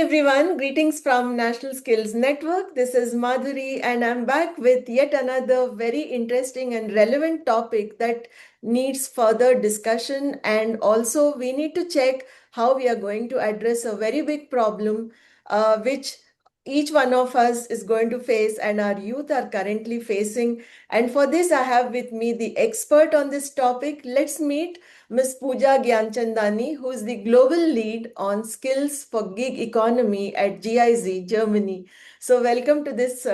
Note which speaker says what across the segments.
Speaker 1: everyone, greetings from National Skills Network. This is Madhuri, and I'm back with yet another very interesting and relevant topic that needs further discussion. And also, we need to check how we are going to address a very big problem, which each one of us is going to face, and our youth are currently facing. And for this, I have with me the expert on this topic. Let's meet Ms. Pooja Gianchandani, who is the global lead on skills for gig economy at GIZ Germany. So, welcome to this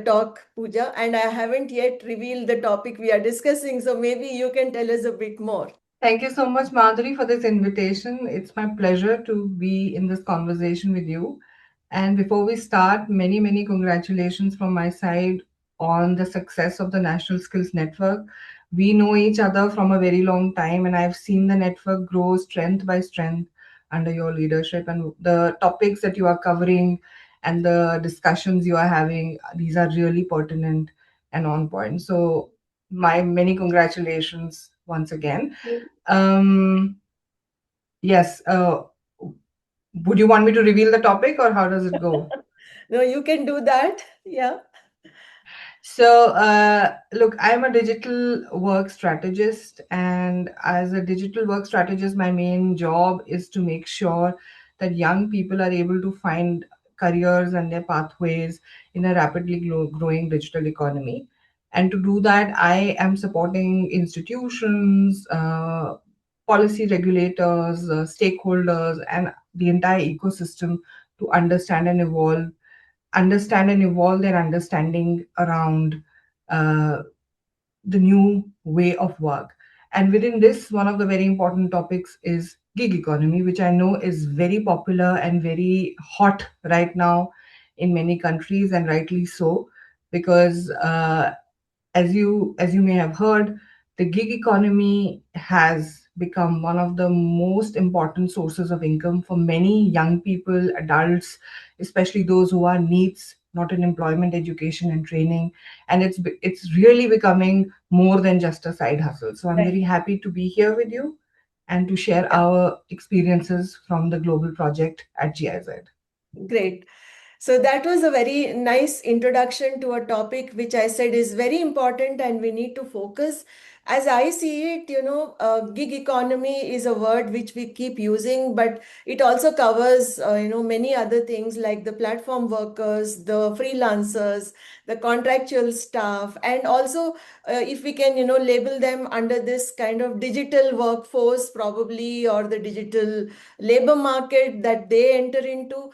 Speaker 1: talk, Pooja. And I haven't yet revealed the topic we are discussing, so maybe you can tell us a bit more.
Speaker 2: Thank you so much, Madhuri, for this invitation. It's my pleasure to be in this conversation with you. And before we start, many congratulations from my side on the success of the National Skills Network. We know each other from a very long time, and I've seen the network grow strength by strength under your leadership. And the topics that you are covering and the discussions you are having, these are really pertinent and on point. So, my many congratulations once again. Um, yes. Would you want me to reveal the topic or how does it go?
Speaker 1: No, you can do that. Yeah.
Speaker 2: So, look, I'm a digital work strategist, and as a digital work strategist, my main job is to make sure that young people are able to find careers and their pathways in a rapidly growing digital economy. And to do that, I am supporting institutions, policy regulators, stakeholders, and the entire ecosystem to understand and evolve their understanding around uh, the new way of work. And within this, one of the very important topics is gig economy, which I know is very popular and very hot right now in many countries, and rightly so, because as you may have heard, the gig economy has become one of the most important sources of income for many young people, adults, especially those who are needs, not in employment, education, and training. And it's really becoming more than just a side hustle. So I'm
Speaker 1: Right.
Speaker 2: very happy to be here with you and to share
Speaker 1: Yeah.
Speaker 2: our experiences from the global project at GIZ.
Speaker 1: Great. So that was a very nice introduction to a topic which I said is very important and we need to focus. As I see it, gig economy is a word which we keep using, but it also covers, many other things like the platform workers, the freelancers, the contractual staff, and also if we can, label them under this kind of digital workforce probably, or the digital labor market that they enter into.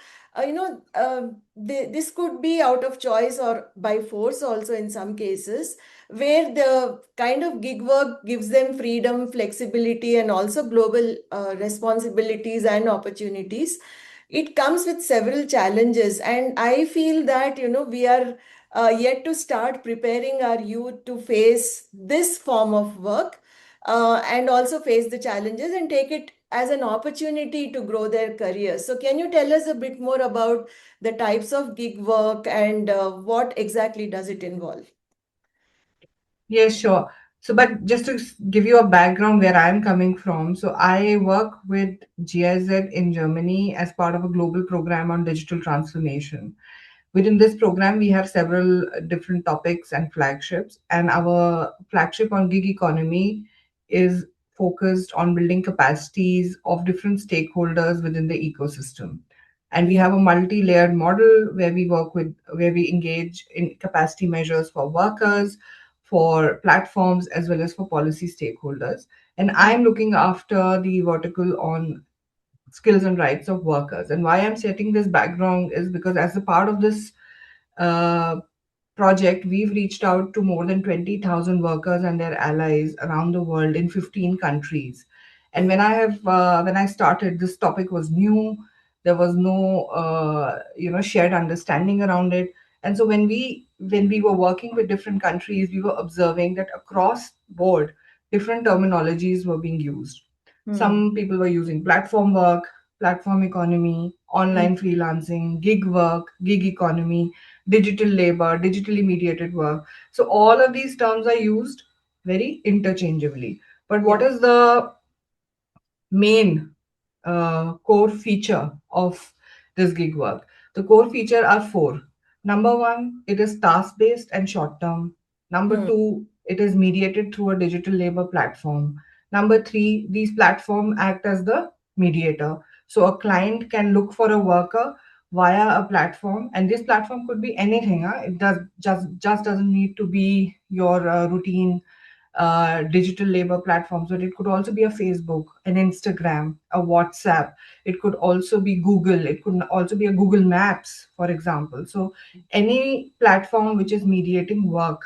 Speaker 1: This could be out of choice or by force also in some cases, where the kind of gig work gives them freedom, flexibility, and also global responsibilities and opportunities. It comes with several challenges, and I feel that we are yet to start preparing our youth to face this form of work, and also face the challenges and take it as an opportunity to grow their careers. So, can you tell us a bit more about the types of gig work and what exactly does it involve?
Speaker 2: Yes, sure. So, but just to give you a background where I'm coming from, so I work with GIZ in Germany as part of a global program on digital transformation. Within this program, we have several different topics and flagships, and our flagship on gig economy is focused on building capacities of different stakeholders within the ecosystem. And we
Speaker 1: Yeah.
Speaker 2: have a multi-layered model where we engage in capacity measures for workers, for platforms, as well as for policy stakeholders. And I'm looking after the vertical on skills and rights of workers. And why I'm setting this background is because as a part of this uh, project, we've reached out to more than 20,000 workers and their allies around the world in 15 countries. And when I started, this topic was new. There was no shared understanding around it. And so when we were working with different countries, we were observing that across board, different terminologies were being used.
Speaker 1: Hmm.
Speaker 2: Some people were using platform work, platform economy,
Speaker 1: Hmm.
Speaker 2: online freelancing, gig work, gig economy, digital labor, digitally mediated work. So all of these terms are used very interchangeably. But what
Speaker 1: Yeah.
Speaker 2: is the main core feature of this gig work. The core feature are four. Number one, it is task based and short term. Number
Speaker 1: Hmm.
Speaker 2: two, it is mediated through a digital labor platform. Number three, these platforms act as the mediator. So a client can look for a worker via a platform, and this platform could be anything. Huh? It does just doesn't need to be your routine digital labor platforms, but it could also be a Facebook, an Instagram, a WhatsApp. It could also be Google. It could also be a Google Maps, for example. So any platform which is mediating work,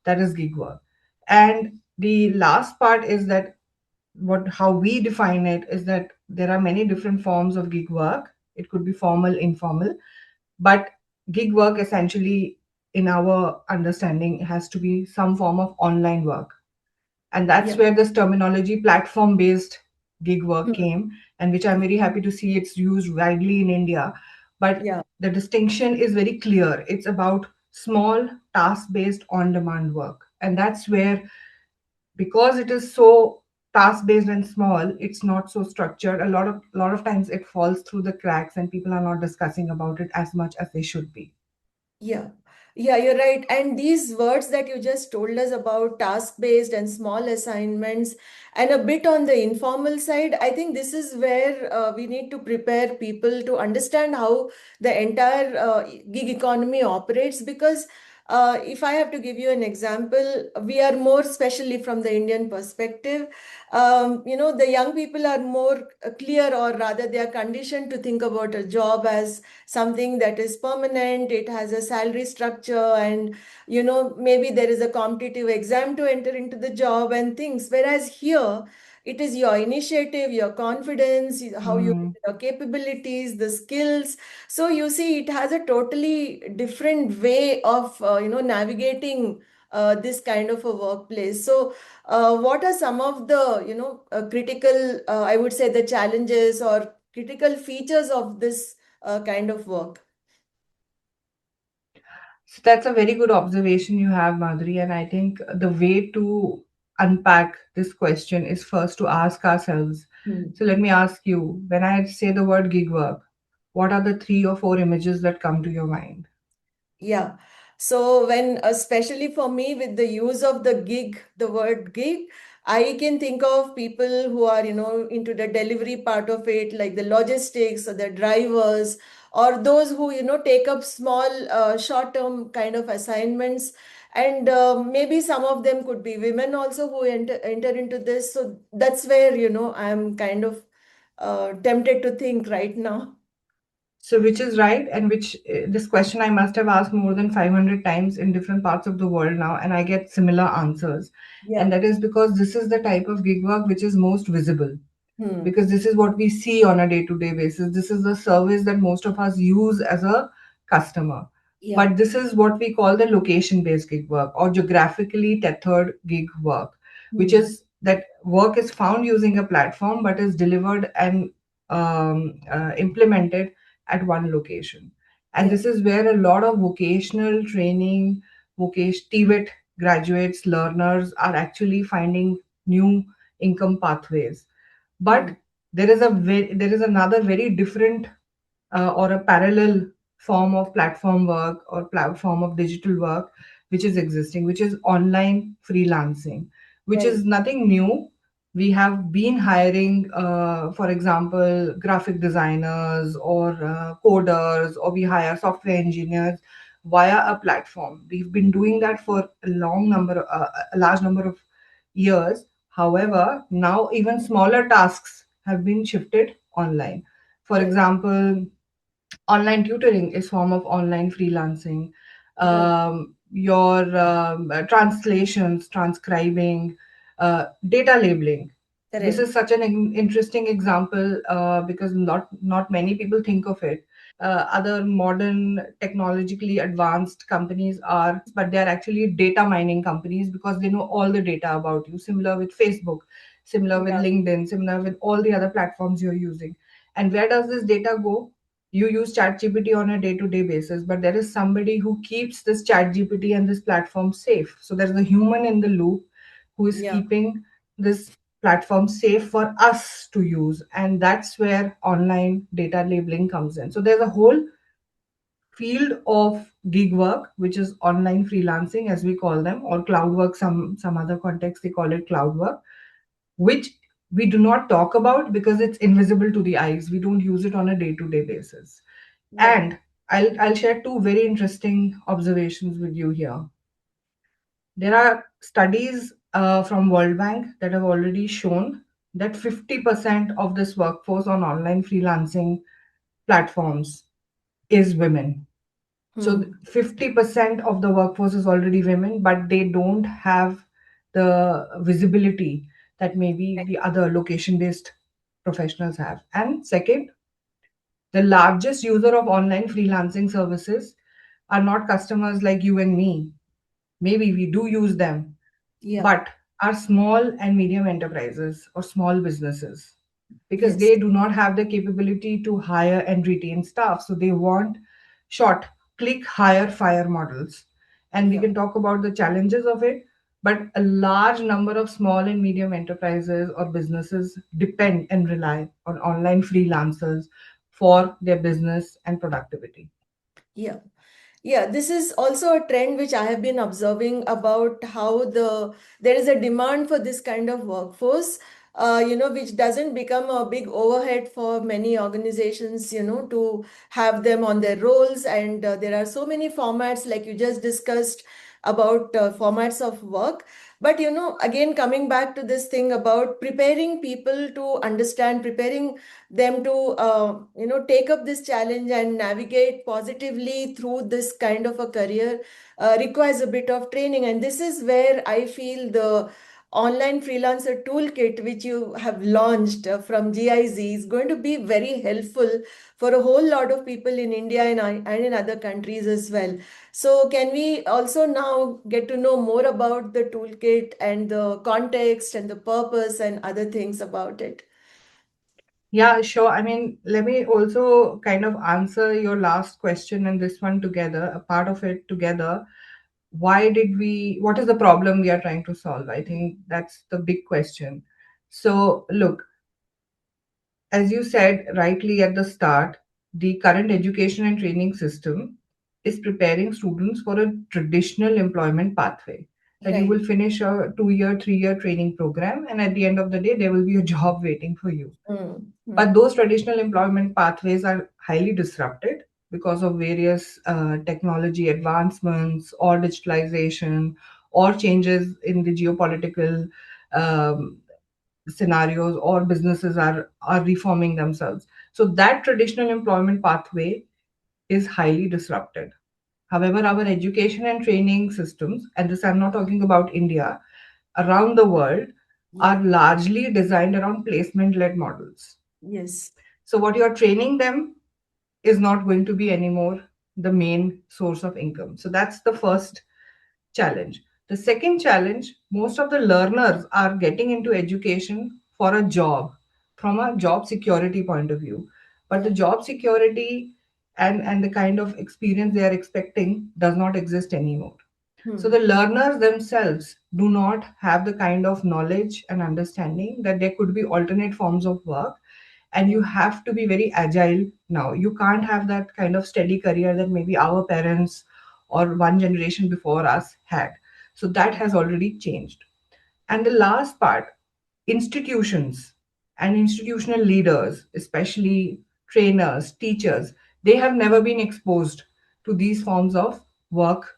Speaker 2: that is gig work. And the last part is that what how we define it is that there are many different forms of gig work. It could be formal, informal, but gig work essentially, in our understanding, has to be some form of online work, and that's
Speaker 1: Yeah.
Speaker 2: where this terminology platform based gig work
Speaker 1: Hmm.
Speaker 2: came, and which I'm very happy to see it's used widely in India. But
Speaker 1: Yeah.
Speaker 2: the distinction is very clear. It's about small task based on demand work, and that's where, because it is so task based and small, it's not so structured. A lot of times it falls through the cracks, and people are not discussing about it as much as they should be.
Speaker 1: Yeah, yeah, you're right. And these words that you just told us about task-based and small assignments, and a bit on the informal side, I think this is where we need to prepare people to understand how the entire gig economy operates. Because if I have to give you an example, we are more, especially from the Indian perspective, the young people are more clear, or rather, they are conditioned to think about a job as something that is permanent. It has a salary structure, and maybe there is a competitive exam to enter into the job and things. Whereas here, it is your initiative, your confidence, how you
Speaker 2: Hmm.
Speaker 1: your capabilities, the skills. So you see, it has a totally different way of navigating this kind of a workplace. So what are some of the critical, I would say, the challenges or critical features of this kind of work?
Speaker 2: So that's a very good observation you have, Madhuri. And I think the way to unpack this question is first to ask ourselves.
Speaker 1: Hmm.
Speaker 2: So let me ask you, when I say the word gig work, what are the three or four images that come to your mind?
Speaker 1: Yeah. So when, especially for me, with the use of the gig, the word gig, I can think of people who are, into the delivery part of it, like the logistics or the drivers, or those who, take up small, short-term kind of assignments. And maybe some of them could be women also who enter into this. So that's where, I'm kind of tempted to think right now.
Speaker 2: So, which is right, and which this question I must have asked more than 500 times in different parts of the world now, and I get similar answers. And
Speaker 1: Yeah.
Speaker 2: that is because this is the type of gig work which is most visible,
Speaker 1: Hmm.
Speaker 2: because this is what we see on a day to day basis. This is the service that most of us use as a customer.
Speaker 1: Yeah.
Speaker 2: But this is what we call the location based gig work or geographically tethered gig work, which
Speaker 1: Hmm.
Speaker 2: is that work is found using a platform but is delivered and implemented at one location. And
Speaker 1: Yeah.
Speaker 2: this is where a lot of vocational training, TVET graduates, learners are actually finding new income pathways.
Speaker 1: Hmm.
Speaker 2: But there is another very different or a parallel form of platform work or platform of digital work which is existing, which is online freelancing, which
Speaker 1: Right.
Speaker 2: is nothing new. We have been hiring, for example, graphic designers or coders, or we hire software engineers via a platform. We've been doing that for a large number of years. However, now even smaller tasks have been shifted online. For
Speaker 1: Right.
Speaker 2: example, online tutoring is form of online freelancing.
Speaker 1: Right.
Speaker 2: Your translations, transcribing, data labeling. This
Speaker 1: Correct.
Speaker 2: is such an interesting example because not many people think of it. Other modern technologically advanced companies are, but they are actually data mining companies because they know all the data about you. Similar with Facebook, similar with
Speaker 1: Yeah.
Speaker 2: LinkedIn, similar with all the other platforms you're using. And where does this data go? You use ChatGPT on a day-to-day basis, but there is somebody who keeps this ChatGPT and this platform safe. So there's a human in the loop who is
Speaker 1: Yeah.
Speaker 2: keeping this platform safe for us to use, and that's where online data labeling comes in. So there's a whole field of gig work, which is online freelancing, as we call them, or cloud work. Some other context they call it cloud work, which we do not talk about because it's invisible to the eyes. We don't use it on a day-to-day basis.
Speaker 1: Yeah.
Speaker 2: And I'll share two very interesting observations with you here. There are studies from World Bank that have already shown that 50% of this workforce on online freelancing platforms is women. So
Speaker 1: Hmm.
Speaker 2: 50% of the workforce is already women, but they don't have the visibility that maybe the other location based professionals have. And second, the largest user of online freelancing services are not customers like you and me. Maybe we do use them,
Speaker 1: Yeah.
Speaker 2: but are small and medium enterprises or small businesses, because
Speaker 1: Yes.
Speaker 2: they do not have the capability to hire and retain staff. So they want short, click, hire, fire models. And we
Speaker 1: Yeah.
Speaker 2: can talk about the challenges of it. But a large number of small and medium enterprises or businesses depend and rely on online freelancers for their business and productivity.
Speaker 1: Yeah. Yeah, this is also a trend which I have been observing about how there is a demand for this kind of workforce, which doesn't become a big overhead for many organizations, to have them on their roles. And there are so many formats, like you just discussed about formats of work. But again, coming back to this thing about preparing people to understand, preparing them to take up this challenge and navigate positively through this kind of a career requires a bit of training. And this is where I feel the online freelancer toolkit which you have launched from GIZ is going to be very helpful for a whole lot of people in India and in other countries as well. So can we also now get to know more about the toolkit and the context and the purpose and other things about it?
Speaker 2: Yeah, sure. I mean, let me also kind of answer your last question and this one together, a part of it together. What is the problem we are trying to solve? I think that's the big question. So, look, as you said rightly at the start, the current education and training system is preparing students for a traditional employment pathway. That you
Speaker 1: Right.
Speaker 2: will finish a 2 year, 3 year training program, and at the end of the day, there will be a job waiting for you.
Speaker 1: Mm,
Speaker 2: But
Speaker 1: mm.
Speaker 2: those traditional employment pathways are highly disrupted because of various technology advancements or digitalization or changes in the geopolitical um, scenarios, or businesses are reforming themselves. So that traditional employment pathway is highly disrupted. However, our education and training systems, and this I'm not talking about India, around the world,
Speaker 1: Yeah.
Speaker 2: are largely designed around placement led models.
Speaker 1: Yes.
Speaker 2: So what you're training them is not going to be anymore the main source of income. So that's the first challenge. The second challenge, most of the learners are getting into education for a job from a job security point of view. But the
Speaker 1: Yeah.
Speaker 2: job security and the kind of experience they are expecting does not exist anymore. So the
Speaker 1: Hmm.
Speaker 2: learners themselves do not have the kind of knowledge and understanding that there could be alternate forms of work, and
Speaker 1: Yeah.
Speaker 2: you have to be very agile now. You can't have that kind of steady career that maybe our parents or one generation before us had. So that has already changed. And the last part, institutions and institutional leaders, especially trainers, teachers, they have never been exposed to these forms of work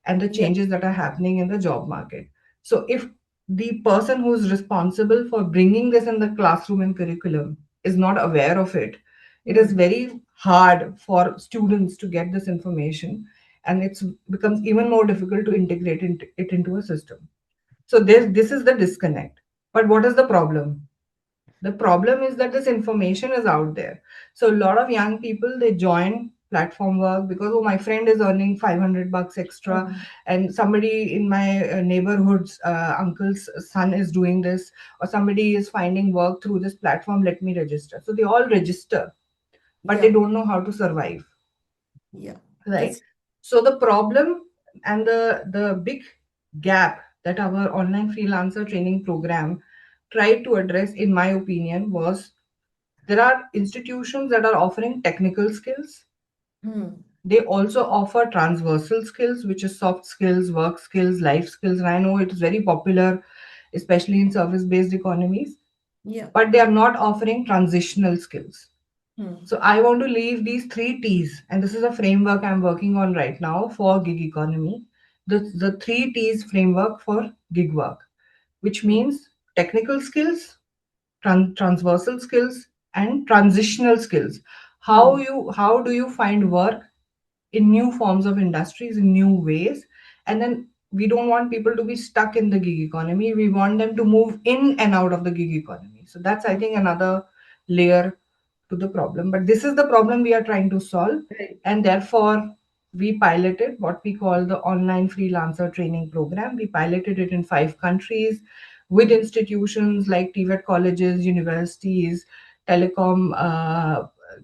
Speaker 2: and the
Speaker 1: Yeah.
Speaker 2: changes that are happening in the job market. So, if the person who's responsible for bringing this in the classroom and curriculum is not aware of it, it is
Speaker 1: Hmm.
Speaker 2: very hard for students to get this information, and it becomes even more difficult to integrate it into a system. So,
Speaker 1: Yeah.
Speaker 2: this is the disconnect. But what is the problem? The problem is that this information is out there. So a lot of young people, they join platform work because, oh, my friend is earning 500 bucks extra,
Speaker 1: Hmm.
Speaker 2: and somebody in my neighborhood's uncle's son is doing this, or somebody is finding work through this platform, let me register. So they all register, but they
Speaker 1: Yeah.
Speaker 2: don't know how to survive,
Speaker 1: Yeah.
Speaker 2: right?
Speaker 1: That's
Speaker 2: So the problem and the big gap that our online freelancer training program tried to address, in my opinion, was there are institutions that are offering technical skills.
Speaker 1: Hmm.
Speaker 2: They also offer transversal skills, which is soft skills, work skills, life skills. And I know it is very popular, especially in service based economies,
Speaker 1: Yeah.
Speaker 2: but they are not offering transitional skills.
Speaker 1: Hmm.
Speaker 2: So I want to leave these three T's, and this is a framework I'm working on right now for gig economy. The three T's framework for gig work, which
Speaker 1: Hmm.
Speaker 2: means technical skills, transversal skills, and transitional skills.
Speaker 1: Hmm.
Speaker 2: How do you find work in new forms of industries in new ways? And then we don't want people to be stuck in the gig economy. We want them to move in and out of the gig economy. So that's, I
Speaker 1: Hmm.
Speaker 2: think, another layer to the problem, but this is the problem we are trying to solve.
Speaker 1: Right.
Speaker 2: And therefore we piloted what we call the online freelancer training program. We piloted it in 5 countries with
Speaker 1: Hmm.
Speaker 2: institutions like TVET colleges, universities, telecom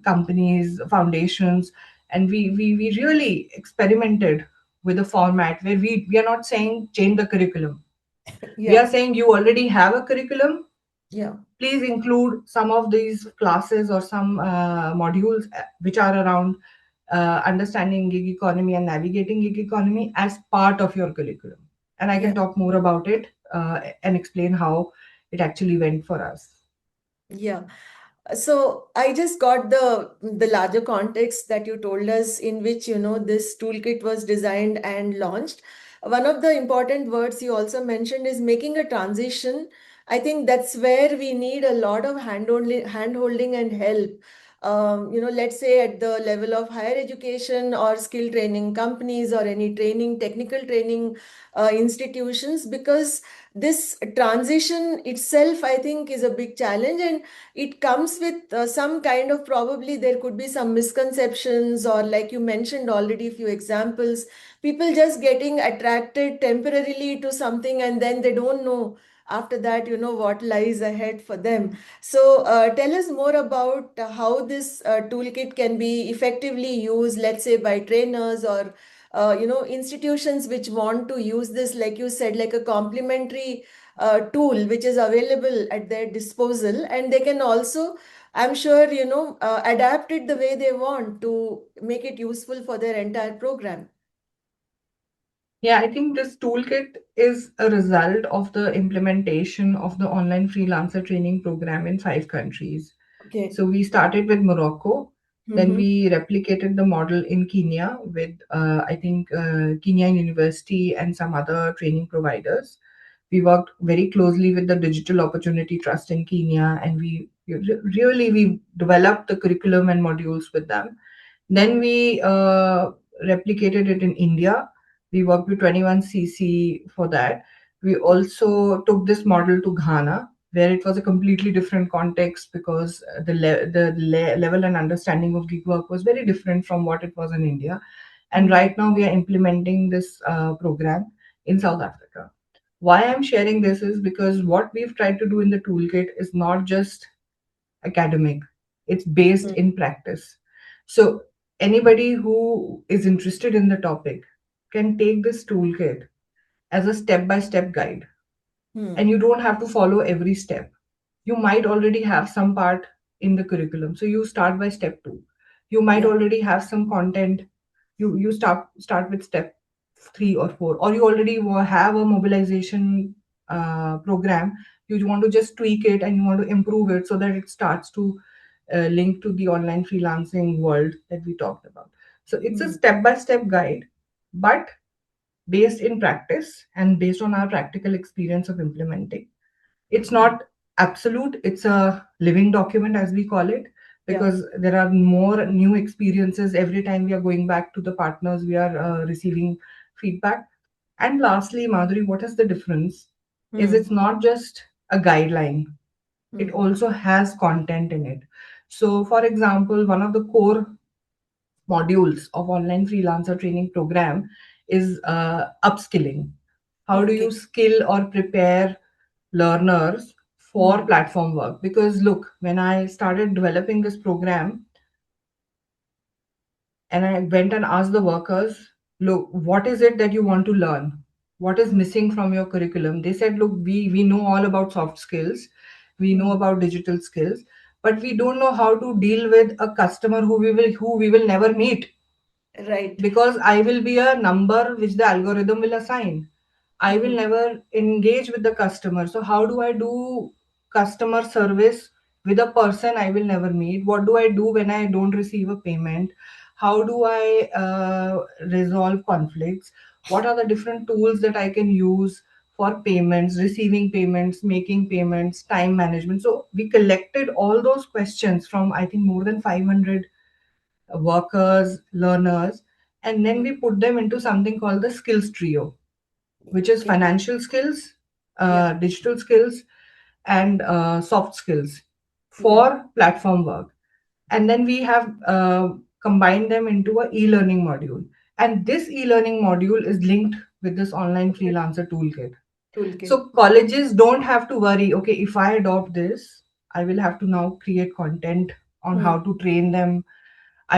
Speaker 2: companies, foundations. And we really experimented with a format where we are not saying change the curriculum. We are
Speaker 1: Yeah.
Speaker 2: saying you already have a curriculum,
Speaker 1: Yeah.
Speaker 2: please include some of these classes or some modules which are around understanding gig economy and navigating gig economy as part of your curriculum. And I can
Speaker 1: Yeah.
Speaker 2: talk more about it and explain how it actually went for us.
Speaker 1: Yeah. So I just got the larger context that you told us in which, this toolkit was designed and launched. One of the important words you also mentioned is making a transition. I think that's where we need a lot of hand holding and help. Let's say at the level of higher education or skill training companies or any training, technical training institutions, because this transition itself, I think, is a big challenge, and it comes with some kind of, probably there could be some misconceptions, or like you mentioned already, a few examples, people just getting attracted temporarily to something and then they don't know after that, what lies ahead for them. So tell us more about how this toolkit can be effectively used, let's say by trainers or institutions which want to use this, like you said, like a complementary tool which is available at their disposal, and they can also, I'm sure, adapt it the way they want to make it useful for their entire program.
Speaker 2: Yeah, I think this toolkit is a result of the implementation of the online freelancer training program in 5 countries.
Speaker 1: Okay.
Speaker 2: So we started with Morocco, then
Speaker 1: Mm-hmm.
Speaker 2: we replicated the model in Kenya with, I think, Kenyan University and some other training providers. We worked very closely with the Digital Opportunity Trust in Kenya, and we developed the curriculum and modules with them. Then we replicated it in India. We worked with 21cc for that. We also took this model to Ghana, where it was a completely different context because level and understanding of gig work was very different from what it was in India. And
Speaker 1: Mm-hmm.
Speaker 2: right now we are implementing this program in South Africa. Why I'm sharing this is because what we've tried to do in the toolkit is not just academic, it's based in practice. So anybody who is interested in the topic can take this toolkit as a step by step guide, and
Speaker 1: Mm-hmm.
Speaker 2: you don't have to follow every step. You might already have some part in the curriculum, so you start by step 2. You might
Speaker 1: Yeah.
Speaker 2: already have some content. You start with step 3 or 4, or you already have a mobilization program. You want to just tweak it and you want to improve it so that it starts to link to the online freelancing world that we talked about. So it's a
Speaker 1: Mm-hmm.
Speaker 2: step by step guide, but based in practice and based on our practical experience of implementing. It's not absolute, it's a living document, as we call it,
Speaker 1: Yeah.
Speaker 2: because there are more new experiences every time we are going back to the partners, we are receiving feedback. And lastly, Madhuri, what is the difference is
Speaker 1: Mm-hmm.
Speaker 2: it's not just a guideline, it
Speaker 1: Mm-hmm.
Speaker 2: also has content in it. So for example, one of the core modules of online freelancer training program is upskilling. How do
Speaker 1: Okay.
Speaker 2: you skill or prepare learners for
Speaker 1: Mm-hmm.
Speaker 2: platform work? Because look, when I started developing this program and I went and asked the workers, look, what is it that you want to learn? what is missing from your curriculum. They said, look, we know all about soft skills, we know
Speaker 1: Hmm.
Speaker 2: about digital skills, but we don't know how to deal with a customer who we will never meet,
Speaker 1: Right.
Speaker 2: because I will be a number which the algorithm will assign. I will
Speaker 1: Hmm.
Speaker 2: never engage with the customer. So how do I do customer service with a person I will never meet? What do I do when I don't receive a payment? How do I resolve conflicts? What are the different tools that I can use for payments, receiving payments, making payments, time management? So we collected all those questions from, I think, more than 500 workers, learners, and then
Speaker 1: Hmm.
Speaker 2: we put them into something called the skills trio, which is
Speaker 1: Okay.
Speaker 2: financial skills,
Speaker 1: Yeah.
Speaker 2: digital skills, and soft skills
Speaker 1: Yeah.
Speaker 2: for platform work. And then we have combined them into a e-learning module. And this e-learning module is linked with this online freelancer toolkit.
Speaker 1: Toolkit.
Speaker 2: So colleges don't have to worry, okay, if I adopt this, I will have to now create content on
Speaker 1: Hmm.
Speaker 2: how to train them.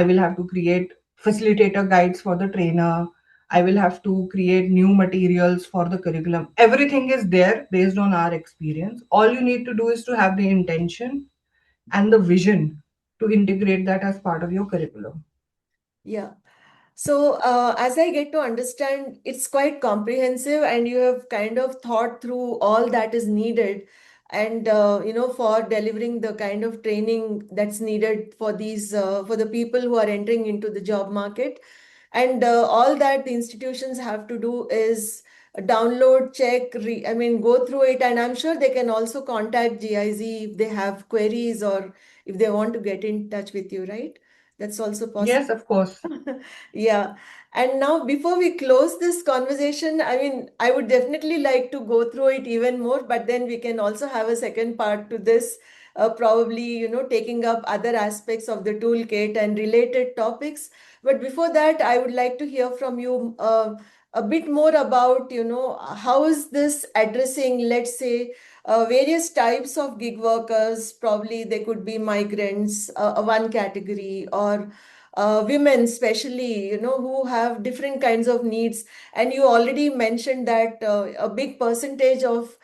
Speaker 2: I will have to create facilitator guides for the trainer. I will have to create new materials for the curriculum. Everything is there based on our experience. All you need to do is to have the intention and the vision to integrate that as part of your curriculum.
Speaker 1: Yeah. So, as I get to understand, it's quite comprehensive, and you have kind of thought through all that is needed, and for delivering the kind of training that's needed for these for the people who are entering into the job market. And all that the institutions have to do is download, check, I mean, go through it, and I'm sure they can also contact GIZ if they have queries or if they want to get in touch with you, right? That's also possible.
Speaker 2: Yes, of course.
Speaker 1: Yeah. And now, before we close this conversation, I mean, I would definitely like to go through it even more, but then we can also have a second part to this, probably, taking up other aspects of the toolkit and related topics. But before that, I would like to hear from you a bit more about, how is this addressing, let's say, various types of gig workers. Probably they could be migrants, one category, or women especially, who have different kinds of needs. And you already mentioned that a big percentage of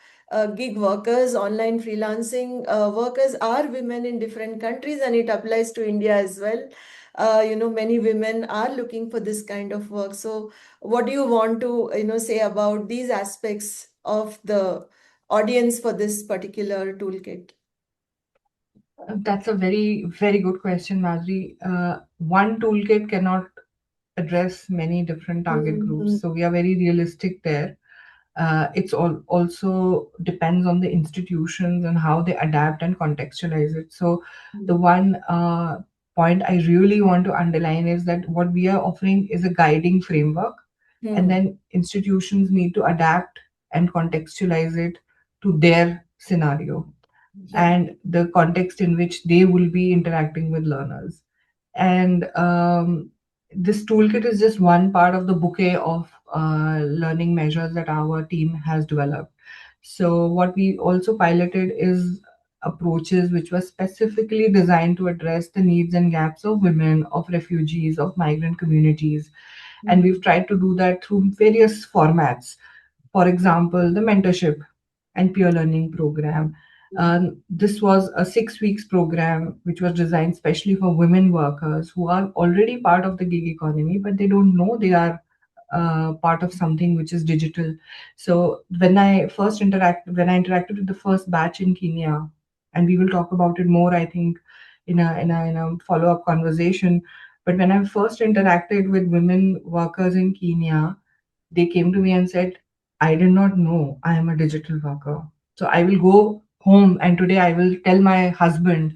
Speaker 1: gig workers, online freelancing workers, are women in different countries, and it applies to India as well. Many women are looking for this kind of work. So what do you want to say about these aspects of the audience for this particular toolkit?
Speaker 2: That's a very, very good question, Madhuri. One toolkit cannot address many different target
Speaker 1: Mm-hmm.
Speaker 2: groups, so we are very realistic there. It's also depends on the institutions and how they adapt and contextualize it. So the one point I really want to underline is that what we are offering is a guiding framework, and
Speaker 1: Hmm.
Speaker 2: then institutions need to adapt and contextualize it to their scenario
Speaker 1: Yeah.
Speaker 2: and the context in which they will be interacting with learners. And this toolkit is just one part of the bouquet of learning measures that our team has developed. So, what we also piloted is approaches which were specifically designed to address the needs and gaps of women, of refugees, of migrant communities. And
Speaker 1: Hmm.
Speaker 2: we've tried to do that through various formats. For example, the mentorship and peer learning program. This was a 6 weeks program which was designed specially for women workers who are already part of the gig economy, but they don't know they are part of something which is digital. So when I interacted with the first batch in Kenya, and we will talk about it more, I think, in a follow up conversation. But when I first interacted with women workers in Kenya, they came to me and said, I did not know I am a digital worker. So I will go home and today I will tell my husband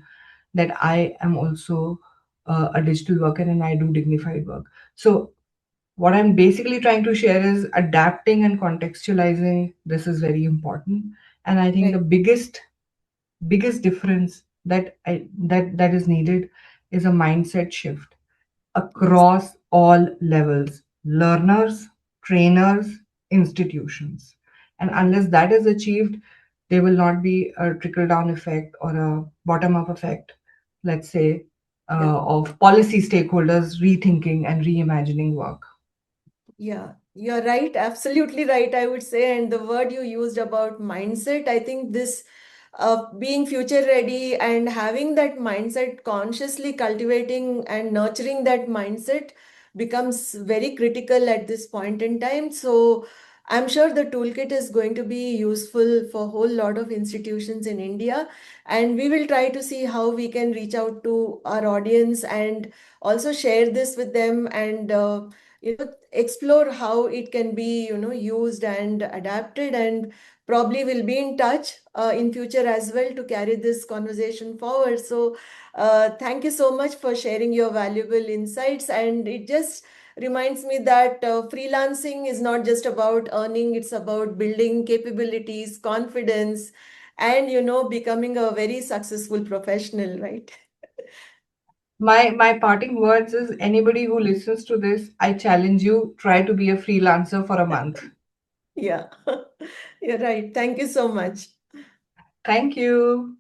Speaker 2: that I am also a digital worker and I do dignified work. So what I'm basically trying to share is adapting and contextualizing. This is very important. And I think the
Speaker 1: Right.
Speaker 2: biggest difference that is needed is a mindset shift
Speaker 1: Yes.
Speaker 2: across all levels, learners, trainers, institutions. And
Speaker 1: Hmm.
Speaker 2: unless that is achieved, there will not be a trickle down effect or a bottom up effect, let's say,
Speaker 1: Yeah.
Speaker 2: of policy stakeholders rethinking and reimagining work.
Speaker 1: Yeah. You're right, absolutely right, I would say. And the word you used about mindset, I think this being future ready and having that mindset, consciously cultivating and nurturing that mindset becomes very critical at this point in time. So I'm sure the toolkit is going to be useful for a whole lot of institutions in India. And we will try to see how we can reach out to our audience and also share this with them and explore how it can be used and adapted, and probably will be in touch in future as well to carry this conversation forward. So thank you so much for sharing your valuable insights, and it just reminds me that freelancing is not just about earning, it's about building capabilities, confidence, and becoming a very successful professional, right?
Speaker 2: My parting words is anybody who listens to this, I challenge you, try to be a freelancer for a month.
Speaker 1: Yeah. You're right, thank you so much.
Speaker 2: Thank you.